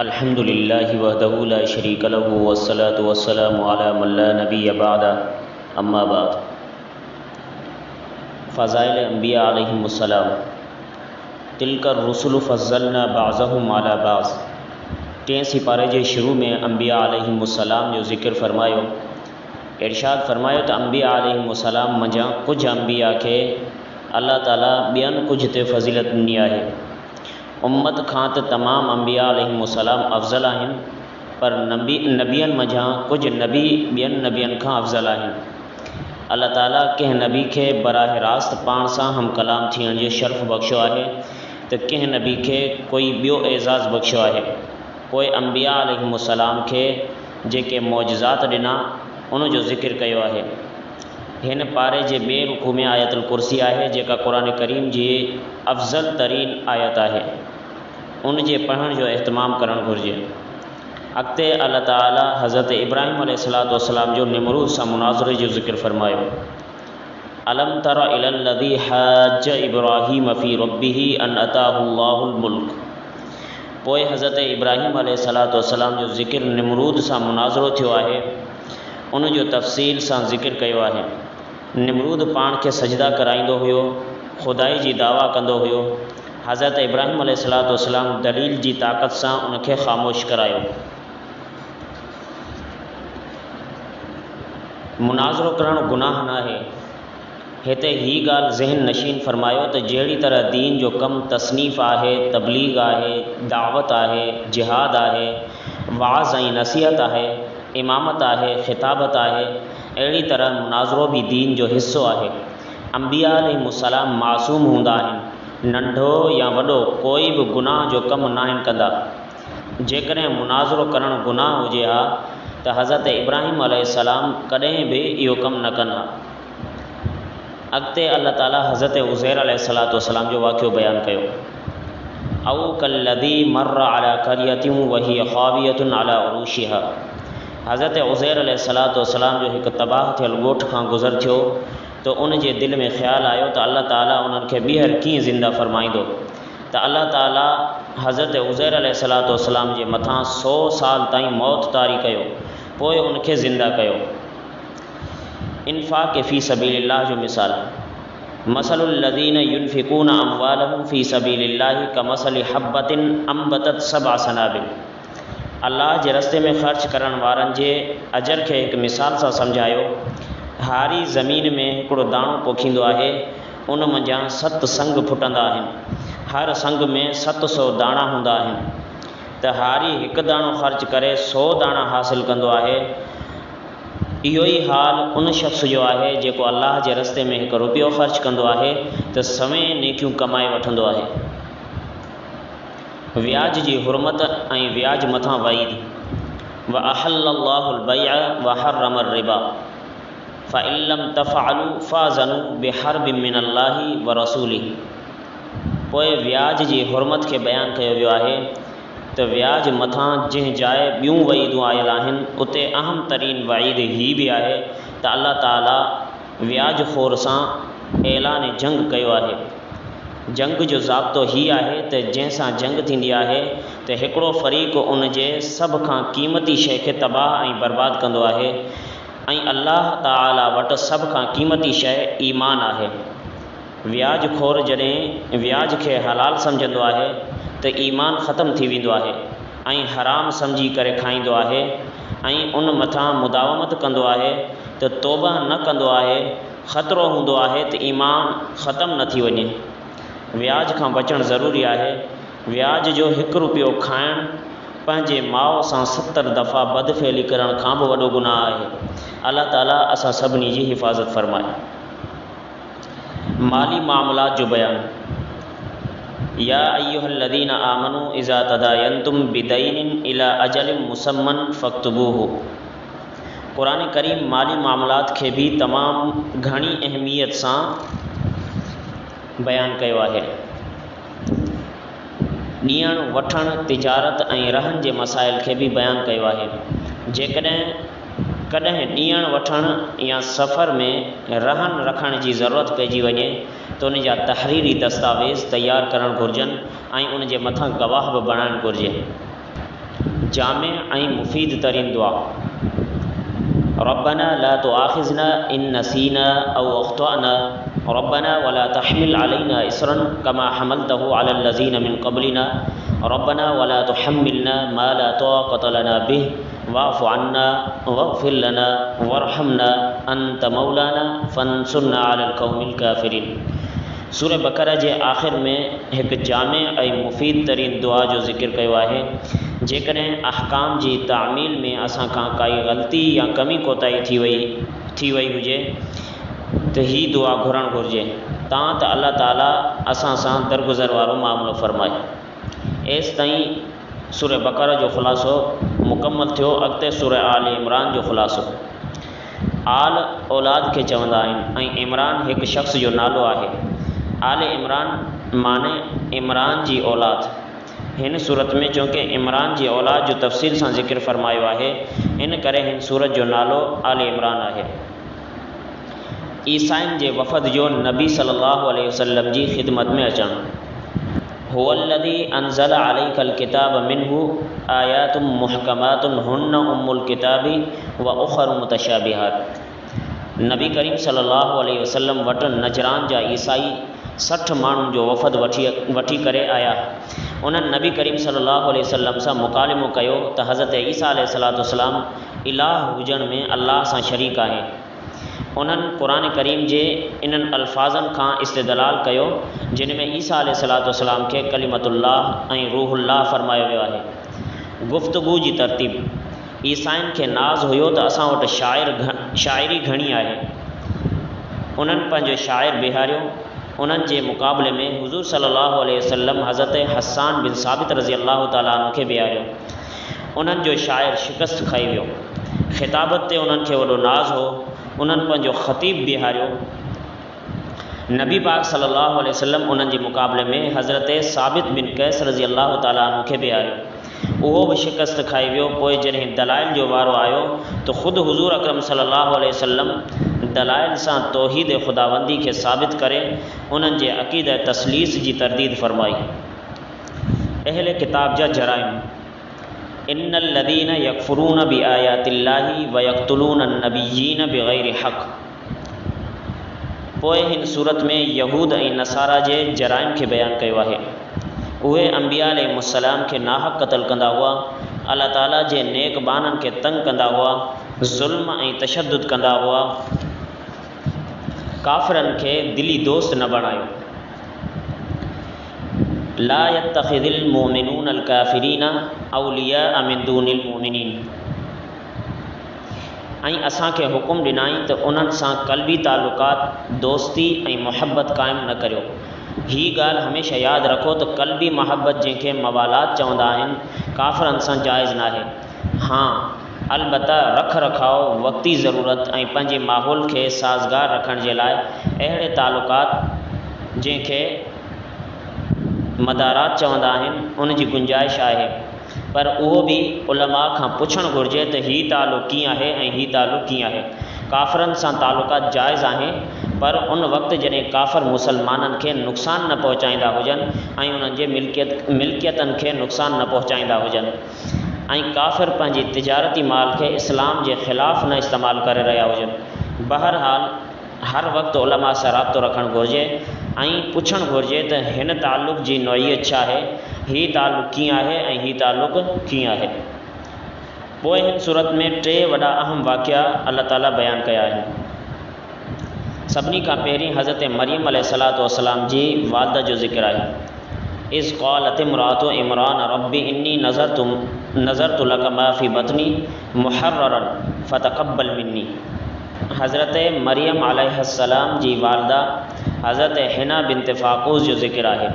अल्हम्दुलिल्लाहि वहदहु ला शरीक लहु वस्सलातु वस्सलामु अला मन ला नबिय्य बअद अम्मा बाद। फ़ज़ाइल अंबिया अलैहिमुस्सलाम। तिलकर रुसुल फ़ज़्ज़लना बअज़हुम अला बअज़। 10 सिपारे जे शुरू में अंबिया अलैहिमुस्सलाम जो ज़िक्र फरमायो। इरशाद फरमायो त अंबिया अलैहिमुस्सलाम मंझां कुछ अंबिया के अल्लाह ताला ॿियनि कुछ ते फ़ज़ीलत ॾिनी आहे। उम्मत खां त तमाम अंबिया अलैहिमुस्सलाम अफ़ज़ल आहिनि, पर नबियनि मंझां कुछ नबी ॿियनि नबियनि खां अफ़ज़ल आहिनि। अल्लाह ताला कंहिं नबी खे बराह रास्त पाण सां हम कलाम थियण जो शर्फ़ बख़्शियो आहे त कंहिं नबी खे कोई ॿियो एज़ाज़ बख़्शियो आहे। पोइ अंबिया अलैहिमुस्सलाम खे जेके मौजज़ात ॾिना उन जो ज़िक्र कयो आहे। हिन पारे जे ॿिए रुकू में आयतुल कुर्सी आहे, जेका क़ुरान करीम जी अफ़ज़ल तरीन आयत आहे। उन जे पढ़ण जो इहतमाम करणु घुरिजे। अॻिते अल्लाह ताला हज़रत इब्राहिम अलैहिस्सलाम जो निमरूद सां मुनाज़रे जो ज़िक्र फरमायो। अलम तरा इलल लज़ी हाज इब्राहिम फ़ी रब्बिही अन अताहुल्लाहुल मुल्क। पोइ हज़रत इब्राहिम अलैहिस्सलाम जो ज़िक्र निमरूद सां मुनाज़रो थियो आहे। उन जो तफ़सील सां ज़िक्र कयो आहे। निमरूद पाण खे सजदा कराईंदो हुयो, खुदाई जी दावा कंदो हुयो। हज़रत इब्राहिम अलैहिस्सलाम दलील जी ताक़त सां उनखे ख़ामोश करायो। मुनाज़रो करणु गुनाह न आहे। हिते ही ॻाल्हि ज़हन नशीन फरमायो त जहिड़ी तरह दीन जो कमु तसनीफ़ आहे, तबलीग आहे, दावत आहे, जिहाद आहे, वाज़ ऐं नसीहत आहे, इमामत आहे, ख़िताबत आहे, अहिड़ी तरह मुनाज़रो बि दीन जो हिस्सो आहे। अंबिया अलैहिमुस्सलाम मासूम हूंदा आहिनि। नंढो या वॾो कोई बि गुनाह जो कमु न आहिनि कंदा। जेकॾहिं मुनाज़रो करणु गुनाह हुजे हा त हज़रत इब्राहिम अलैहिस्सलाम कॾहिं बि इहो कमु न कनि हा। अॻिते अल्लाह ताला हज़रत उज़ैर अलैहिस्सलाम जो वाक़ियो बयानु कयो। औ कल्लज़ी मर्र अला क़रयतिन वहिय ख़ावियतुन अला उरूशिहा। हज़रत उज़ैर अलैहिस्सलाम जो हिकु तबाह थियल ॻोठ खां गुज़र थियो तो उन जे दिलि में ख़्यालु आयो त अल्लाह ताला उन्हनि खे ॿीहर कीअं ज़िंदा फ़रमाईंदो। त अल्लाह ताला हज़रत उज़ैर अलैहिस्सलाम जे मथां 100 साल ताईं मौत तारी कयो, पोइ उनखे ज़िंदा कयो। इन्फ़ाक़ फ़ी सबीलिल्लाह जो मिसाल। मसलुल लज़ीन युनफ़िक़ून अम्वालहुम फ़ी सबीलिल्लाहि कमसलि हब्बतिन अंबतत सबअ सनाबिल। अल्लाह जे रस्ते में ख़र्च करण वारनि जे अजर खे हिकु मिसाल सां सम्झायो। हारी ज़मीन में हिकिड़ो दाणो पोखींदो आहे, उन मंझां 7 संग फुटंदा आहिनि। हर संग में 700 दाणा हूंदा आहिनि। त हारी हिकु दाणो ख़र्च करे 100 दाणा हासिल कंदो आहे। इहो ई हाल उन शख़्स जो आहे जेको अल्लाह जे रस्ते में 1 रुपयो ख़र्च कंदो आहे त सवें नेकियूं कमाए वठंदो आहे। व्याज जी हुरमत ऐं व्याज मथां वईद। व अहल्लल्लाहुल बैअ व हर्रमर रिबा फ़इल्लम तफ़अलू फ़ाज़नू बिहर्बिम मिनल्लाहि व रसूलिही। पोइ व्याज जी हुरमत खे बयानु कयो वियो आहे त व्याज मथां जंहिं जाइ ॿियूं वईदूं आयल आहिनि उते अहम तरीन वईद ही बि आहे त अल्लाह ताला व्याज खोर सां ऐलान जंग कयो आहे। जंग जो ज़ाब्तो ही आहे त जंहिंसां जंग थींदी आहे त हिकिड़ो फ़रीक़ उन जे सभ खां क़ीमती शइ खे तबाह ऐं बर्बाद कंदो आहे ऐं अल्लाह ताला वटि सभ खां क़ीमती शइ ईमान आहे। व्याज खोर जॾहिं व्याज खे हलाल सम्झंदो आहे त ईमान ख़तमु थी वेंदो आहे ऐं हराम सम्झी करे खाईंदो आहे ऐं उन मथां मुदावमत कंदो आहे त तौबा न कंदो आहे। ख़तरो हूंदो आहे त ईमान ख़तमु न थी वञे। व्याज खां बचणु ज़रूरी आहे। व्याज जो 1 रुपयो खाइणु पंहिंजे माउ सां 70 दफ़ा बदफ़ेली करण खां बि वॾो गुनाह आहे। अल्लाह ताला असां सभिनी जी हिफ़ाज़त फ़रमाए। माली मामलात जो बयानु। या अय्युहल्लज़ीना आमनू इज़ा तदायंतुम बिदैनिन इला अजलिन मुसम्मन फ़क्तुबूहु। क़ुरान करीम माली मामलात खे भी तमामु घणी अहमियत सां बयानु कयो आहे। ॾियणु वठणु, तिजारत ऐं रहन जे मसाइल खे बि बयानु कयो आहे। जेकॾहिं कॾहिं ॾियणु वठणु या सफ़र में रहन रखण जी ज़रूरत पइजी वञे त उन जा तहरीरी दस्तावेज़ तयारु करणु घुरिजनि ऐं उन जे मथां गवाह बि बणाइणु घुरिजे। जामे ऐं मुफ़ीद तरीन दुआ। रब्बना ला तुआखिज़ना इन नसीना औ अख़्तअना रब्बना वला तहमिल अलैना इसरन कमा हमलतहु अलल लज़ीना मिन क़ब्लिना रब्बना वला तुहम्मिलना मा ला ताक़त लना बिह वाफ़ु अन्ना वग़फ़िर लना वरहमना अंत मौलाना फ़ंसुरना अलल क़ौमिल काफ़िरीन। सूरह बक़रा जे आख़िर में एक जामे ऐं मुफ़ीद तरीन दुआ जो ज़िक्र कयो आहे। जेकॾहिं अहकाम जी तामील में असां खां काई ग़लती या कमी कोताही थी वई हुजे त ही दुआ घुरणु घुरिजे तां त अल्लाह ताला असां सां दरगुज़र वारो मामिलो फ़रमाए। एसि ताईं सूरह बक़रा जो ख़ुलासो मुकमल थियो। अॻिते सूरह आल इमरान जो ख़ुलासो। आल औलाद खे चवंदा आहिनि ऐं इमरान हिकु शख़्स जो नालो आहे। आल इमरान माने इमरान जी औलाद। हिन सूरत में चूंकि इमरान जी औलाद जो तफ़सील सां ज़िक्र फ़रमायो आहे, इन करे हिन सूरत जो नालो आल इमरान आहे। ईसाइन जे वफ़द जो नबी सल्लल्लाहु अलैहि वसल्लम जी ख़िदमत में अचणु। हुवल्लज़ी अंज़ल अलैकल किताब मिन्हु आयातुम मुहकमातुन हुन्न उम्मुल किताबी व उख़रु मुतशाबिहात। नबी करीम सल्लल्लाहु अलैहि वसल्लम वटि नजरान जा ईसाई 60 माण्हुनि जो वफ़द वठी करे आया। उन्हनि नबी करीम सल्लल्लाहु अलैहि वसल्लम सां मुकालिमो कयो त हज़रत ईसा अलैहिस्सलाम इलाह हुजण में अल्लाह सां शरीक आहे। उन्हनि क़ुरान करीम जे इन्हनि अल्फाज़नि खां इस्तिदलाल कयो जिन में ईसा अलैहिस्सलाम खे कलिमतुल्लाह ऐं रूहुल्लाह फ़रमायो वियो आहे। गुफ़्तगू जी तरतीब। ईसाइनि खे नाज़ हुयो त असां वटि शाइरी घणी आहे। उन्हनि पंहिंजो शाइर बिहारियो। उन्हनि जे मुक़ाबले में हुज़ूर सल्लल्लाहु अलैहि वसल्लम हज़रत हस्सान बिन साबित रज़ी अल्लाह ताला अन्हु खे बिहारियो। उन्हनि जो शाइर शिकस्त खाई वियो। ख़िताबत ते उन्हनि खे वॾो नाज़ हो। उन्हनि पंहिंजो ख़तीब बिहारियो। नबी पाक सल्लल्लाहु अलैहि वसल्लम उन्हनि जे मुक़ाबले में हज़रत साबित बिन कैस रज़ी अल्लाह ताला अन्हु खे बिहारियो। उहो बि शिकस्त खाई वियो। पोइ जॾहिं दलाइल जो वारो आयो त ख़ुदि हुज़ूर अकरम सल्लल्लाहु अलैहि वसल्लम दलाइल सां तौहीद ख़ुदाबंदी खे साबित करे उन्हनि जे अक़ीदा तस्लीस जी तरदीद फ़रमाई। अहले किताब जा जराइम। इन्नल लज़ीना यकफ़ुरून बि आयातिल्लाहि व यक़्तुलून नबिय्यीन बिग़ैरि हक़। पोइ हिन सूरत में यहूद ऐं नसारा जे जराइम खे बयानु कयो आहे। उहे अंबिया अलैहिस्सलाम खे नाहक़ क़त्ल कंदा हुआ, अल्लाह ताला जे नेक बाननि खे तंग कंदा हुआ, ज़ुल्म ऐं तशद्दुद कंदा हुआ, काफ़िरनि खे दिली दोस्त न बणायो। ला यत्तख़िज़िल मुमिनूनल काफ़िरीन औलिया मिन दूनिल मुमिनीन। ऐं असांखे हुकुम ॾिनाई त उन्हनि सां क़ल्बी तालुक़ात दोस्ती ऐं मुहबत क़ाइमु न करियो। ही ॻाल्हि हमेशह यादि रखो त क़ल्बी मुहबत जंहिंखे मवालात चवंदा आहिनि, काफ़िरनि सां जाइज़ न आहे। हाँ, अलबत्ता रख रखाव, वक़्ती ज़रूरत ऐं पंहिंजे माहौल खे साज़गार रखण जे लाइ अहिड़े तालुक़ात जंहिंखे मदारात चवंदा आहिनि उन जी गुंजाइश आहे। पर उहो बि उलमा खां पुछणु घुरिजे त ही तालुक़ कीअं आहे ऐं ही तालुक़ कीअं आहे। काफ़िरनि सां तालुक़ात जाइज़ आहे, पर उन वक़्तु जॾहिं काफ़िर मुसलमाननि खे नुक़सानु न पहुचाईंदा हुजनि ऐं उन्हनि जे मिल्कियतनि खे नुक़सानु न पहुचाईंदा हुजनि ऐं काफ़िर पंहिंजी तिजारती माल खे इस्लाम जे ख़िलाफ़ु न इस्तेमालु करे रहिया हुजनि। बहरहाल हर वक़्तु उलमा सां राब्तो रखणु घुरिजे ऐं पुछणु घुरिजे त हिन तालुक़ जी नौइयत छा आहे, ही तालुक़ कीअं आहे ऐं ही तालुक़ कीअं आहे। पोइ हिन सूरत में 3 वॾा अहम वाक़िया अल्लाह ताला बयानु कया आहिनि। सभिनी खां पहिरीं हज़रत मरियम अलैहिस्सलाम जी वालदा जो ज़िक्र आहे। इज़ क़ालत इम्राअतु इमरान रब्बी इन्नी नज़रतु लक मा फ़ी बतनी मुहर्ररन फ़तक़ब्बल मिन्नी। हज़रत मरियम अलैहिस्सलाम जी वालदा हज़रत हिना बिन्त फ़ाक़ूस जो ज़िक्र आहे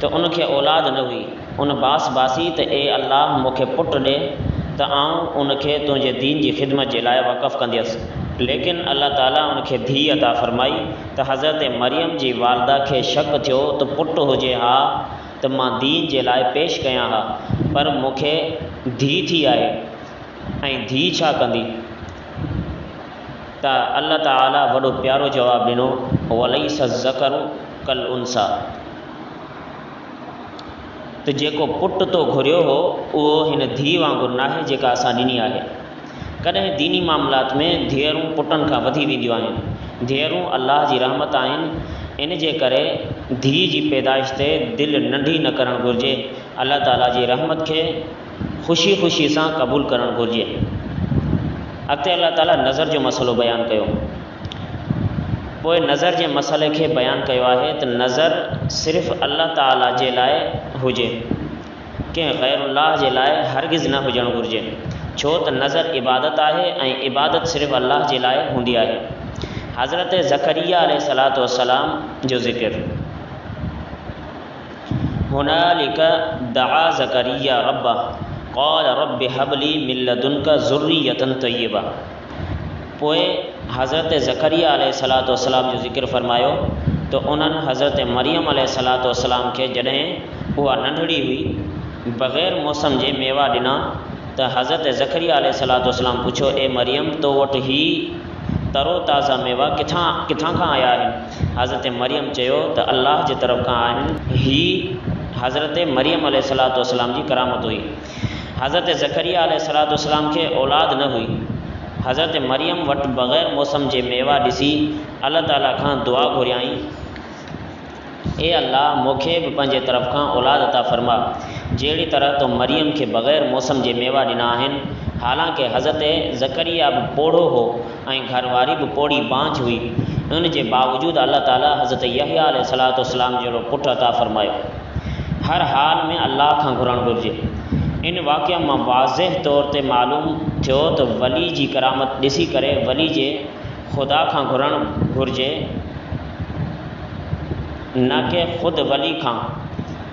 त उनखे औलाद न हुई। उन बासी त ए अल्लाह मूंखे पुटु ॾे त आऊं उनखे तुंहिंजे दीन जी ख़िदमत जे लाइ वक़फ़ कंदसि। लेकिन अल्लाह ताला उनखे धीउ अता फ़रमाई त हज़रत मरियम जी वालदा खे शक थियो त पुटु हुजे हा त मां दीन जे लाइ पेश कयां हा, पर मूंखे धीउ थी आहे ऐं धीउ छा कंदी। त अल्लाह ताला वॾो प्यारो जवाबु ॾिनो, वलैस ज़करु कल उनसा। त जेको पुट तो घुरियो हो उहो हिन धीउ वांगुरु नाहे जेका असां ॾिनी आहे। कॾहिं दीनी मामलात में धीअरूं पुटनि खां वधी वेंदियूं आहिनि। धीअरूं अल्लाह जी रहमत आहिनि, इन जे करे धीउ जी पैदाइश ते दिलि नंढी न करणु घुरिजे। अल्लाह ताला जी रहमत खे ख़ुशी ख़ुशी सां क़बूलु करणु घुरिजे। अॻिते अल्लाह ताला नज़र जो मसइलो बयानु कयो। पोइ नज़र जे मसइले खे बयानु कयो आहे त नज़र सिर्फ़ु अल्लाह ताला जे लाइ हुजे, कंहिं ग़ैरुल्लाह जे लाइ हरगिज़ न हुजणु घुरिजे, छो त नज़र इबादत आहे ऐं इबादत सिर्फ़ु अल्लाह जे लाइ हूंदी आहे। हज़रत ज़करिया अलैहिस्सलातु वस्सलाम जो ज़िक्र। हुनालिक दआ ज़करिया रब्बह क़ाल रब्बि हबली मिन लदुनका ज़ुर्रियतन तय्यबा। पोइ हज़रत ज़करिया अलैहिस्सलातु वस्सलाम जो ज़िक्र फ़रमायो तो उन्हनि हज़रत मरियम अलैहिस्सलातु वस्सलाम खे जॾहिं उहा नंढड़ी हुई बग़ैर मौसम जे मेवा ॾिना त हज़रत ज़करिया अलैहिस्सलातु वस्सलाम पुछो, ए मरियम तो वटि ही तरो ताज़ा मेवा किथां खां आया आहिनि? हज़रत मरियम चयो त अल्लाह जे तरफ़ खां आहिनि। ही हज़रत मरियम अलैहिस्सलातु वस्सलाम जी करामत हुई। हज़रत ज़करिया अलैहिस्सलातु वस्सलाम खे औलाद न हुई। हज़रत मरियम वटि बग़ैर मौसम जे मेवा ॾिसी अल्लाह ताला खां दुआ घुरियाई, ए अल्लाह मूंखे बि पंहिंजे तरफ़ खां औलाद अता फ़रमा, जहिड़ी तरह तो मरियम खे बग़ैर मौसम जे मेवा ॾिना आहिनि। हालांकि हज़रत ज़करिया बि पोढ़ो हो ऐं घरवारी बि पोड़ी बांझ हुई, उन जे बावजूदु अल्लाह ताला हज़रत यहया अलैहिस्सलातु वस्सलाम जहिड़ो पुटु अता फ़रमायो। हर हाल में अल्लाह खां घुरणु घुरिजे। इन वाक़िए मां वाज़िह तौर ते मालूम थियो त वली जी करामत ॾिसी करे वली जे ख़ुदा खां घुरणु घुरिजे, न कि ख़ुदि वली खां।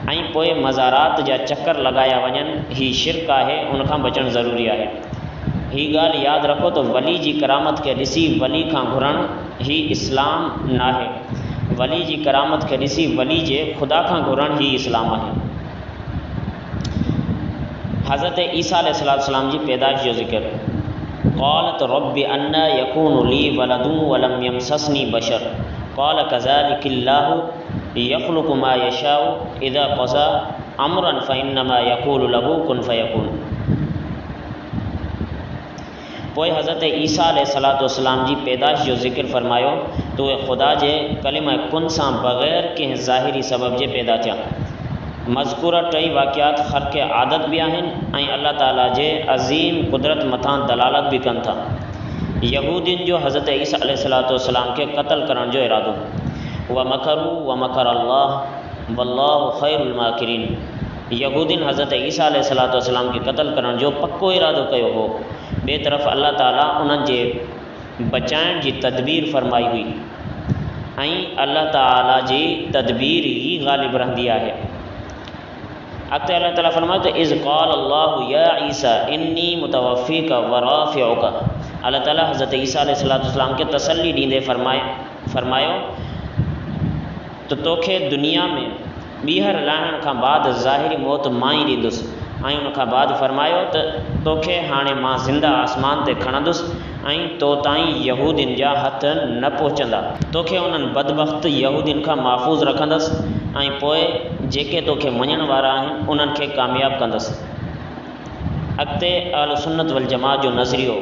ऐं पोइ मज़ारात जा चकर लॻाया वञनि, ही शिरक आहे, उनखां बचणु ज़रूरी आहे। ही ॻाल्हि यादि रखो त वली जी करामत खे ॾिसी वली खां घुरणु ही इस्लाम नाहे। वली जी करामत खे ॾिसी वली जे ख़ुदा खां घुरणु ही इस्लाम आहे। हज़रत ईसा अलैहिस्सलाम जी पैदाइश जो ज़िक्र। क़ालत रब्बि अन्ना यकूनु ली वलदुन वलम यमससनी बशर क़ाल कज़ालिकिल्लाहु यख़्लुक़ु मा यशाउ इज़ा क़ज़ा अम्रन फ़इन्नमा यक़ूलु लहू कुन फ़यकून। पोइ हज़रत ईसा अलैहिस्सलातु वस्सलाम जी पैदाइश जो ज़िक्र फ़रमायो तो उहे ख़ुदा जे कलिमा कुन सां बग़ैर कंहिं ज़ाहिरी सबब जे पैदा थिया। मज़कूर टई वाक़ियात ख़र्क़ आदत भी आहिनि ऐं अल्लाह ताला जे अज़ीम कुदरत मथां दलालत भी कनि था। यहूदियुनि जो हज़रत ईसा अलैहिस्सलातु वस्सलाम खे क़त्ल करण जो इरादो। व मकरू व मकर अल्लाह वल्लाहु ख़ैरुल माकिरीन। यहूदियुनि हज़रत ईसा अलैहिस्सलातु वस्सलाम खे क़त्ल करण जो पक्को इरादो कयो हो। ॿिए तरफ़ अल्लाह ताला उन्हनि जे बचाइण जी तदबीर फ़रमाई हुई ऐं अल्लाह ताला जी तदबीर ही ग़ालिब रहंदी आहे। अॻिते अल्लाह ताला फ़रमायो त इज़ क़ाल अल्लाहु या ईसा इन्नी मुतवफ़ीका व राफ़िउका। अल्लाह ताला हज़रत ईसा अलैहिस्सलातु वस्सलाम खे तसल्ली ॾींदे फ़रमायो त तोखे दुनिया में ॿीहर लाहिण खां बाद ज़ाहिरी मौत मां ई ॾींदुसि ऐं उनखां बाद फ़रमायो त तोखे हाणे मां ज़िंदा आसमान ते खणंदुसि ऐं तो ताईं यहूदियुनि जा हथ न पहुचंदा। तोखे उन्हनि बदबख़्त यहूदियुनि खां महफ़ूज़ रखंदुसि ऐं पोइ जेके तोखे मञण वारा आहिनि उन्हनि खे कामयाबु कंदुसि। अॻिते अहल सुन्नत वल जमात जो नज़रियो।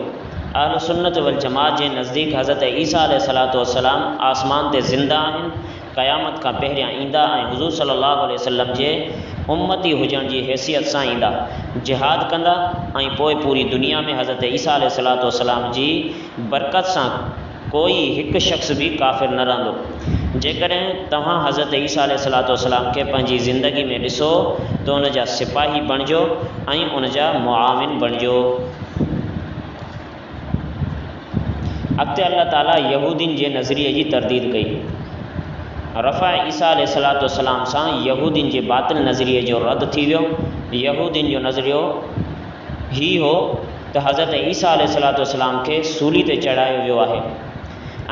अहल सुन्नत वल जमात जे नज़दीक हज़रत ईसा अलैहिस्सलातु वस्सलाम आसमान ते ज़िंदा आहिनि, क़यामत खां पहिरियां ईंदा ऐं हुज़ूर सल्लल्लाहु अलैहि वसल्लम जे उम्मती हुजण जी हैसियत सां ईंदा, जिहाद कंदा ऐं पोइ पूरी दुनिया में हज़रत ईसा अलैहिस्सलातु वस्सलाम जी बरकत सां कोई हिकु शख़्स भी काफ़िर न रहंदो। जेकॾहिं तव्हां हज़रत ईसा अलैहिस्सलातु वस्सलाम खे पंहिंजी ज़िंदगी में ॾिसो त उन जा सिपाही बणिजो ऐं उन जा मुआविन बणिजो। अॻिते अल्लाह ताला यहूदियुनि जे नज़रिए जी तरदीद कई। रफ़ा ईसा अलैहिस्सलातु वस्सलाम सां यहूदियुनि जे बातिल नज़रिए जो रद्द थी वियो। यहूदियुनि जो नज़रियो ही हो त हज़रत ईसा अलैहिस्सलातु वस्सलाम खे सूली ते चढ़ायो वियो आहे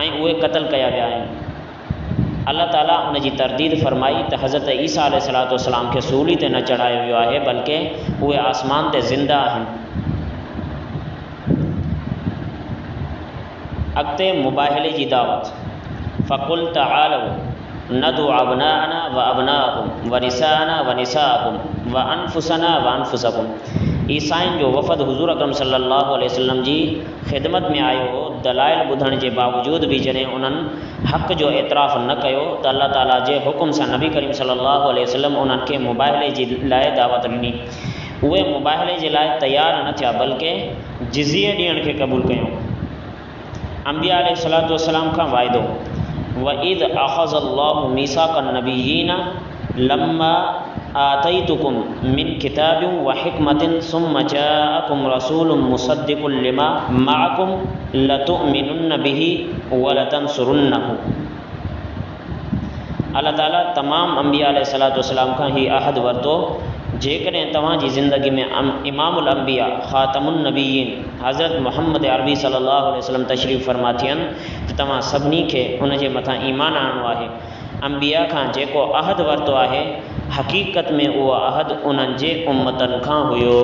ऐं उहे क़त्ल कया विया आहिनि। अल्लाह ताला उन जी तरदीद फ़रमाई त हज़रत ईसा अलैहिस्सलातु वस्सलाम खे सूली ते न चढ़ायो वियो आहे, बल्कि उहे आसमान ते ज़िंदा आहिनि। अॻिते मुबाहिले जी दावत। फ़कुल तआलऊ नदु अबनाअना व अबनाअकुम व निसाअना व निसाअकुम व अनफुसना व अनफुसकुम। ईसाइन जो वफ़द हुज़ूर अकरम सल्लल्लाहु अलैहि वसल्लम जी ख़िदमत में आयो हो, दलाइल ॿुधण जे बावजूद भी जॾहिं उन्हनि हक़ जो एतराफ़ न कयो त अल्लाह ताला जे हुकुम सां नबी करीम सल्लल्लाहु अलैहि वसल्लम उन्हनि खे मुबाहले जी लाइ दावत ॾिनी। उहे मुबाहले जे लाइ तयारु न थिया, बल्कि जिज़िया ॾियण खे क़बूल कयूं। अंबिया अलैहिस्सलातु वस्सलाम खां वाइदो, व इद अख़ज़ल्लाहु मीसाक़न नबिय्यीन लम्मा आतैतुकुम मिन किताबिन व हिकमतिन सुम्मा जाअकुम रसूलुम मुसद्दिकुल लिमा मअकुम लतुअमिनुन्न बिही व लतंसुरुन्नहु। अल्लाह ताला तमाम अंबिया अलैहिस्सलातु वस्सलाम खां ही अहद वरतो, जेकॾहिं तव्हांजी ज़िंदगी में इमामुल अंबिया ख़ातमुन नबिय्यीन हज़रत मुहम्मद अरबी सल्लल्लाहु अलैहि वसल्लम तशरीफ़ फरमा थियनि त तव्हां सभिनी खे उन जे मथां ईमान आणणो आहे। अंबिया खां जेको अहद वरतो आहे, हक़ीक़त में उहो अहद उन्हनि जे उम्मतनि खां हुयो।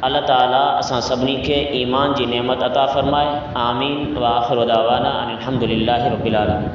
अल्लाह ताला असां सभिनी खे ईमान जी नेमत अता फ़रमाए। आमीन व आख़िरु दावाना अनिल हम्दुलिल्लाहि रब्बिल आलमीन।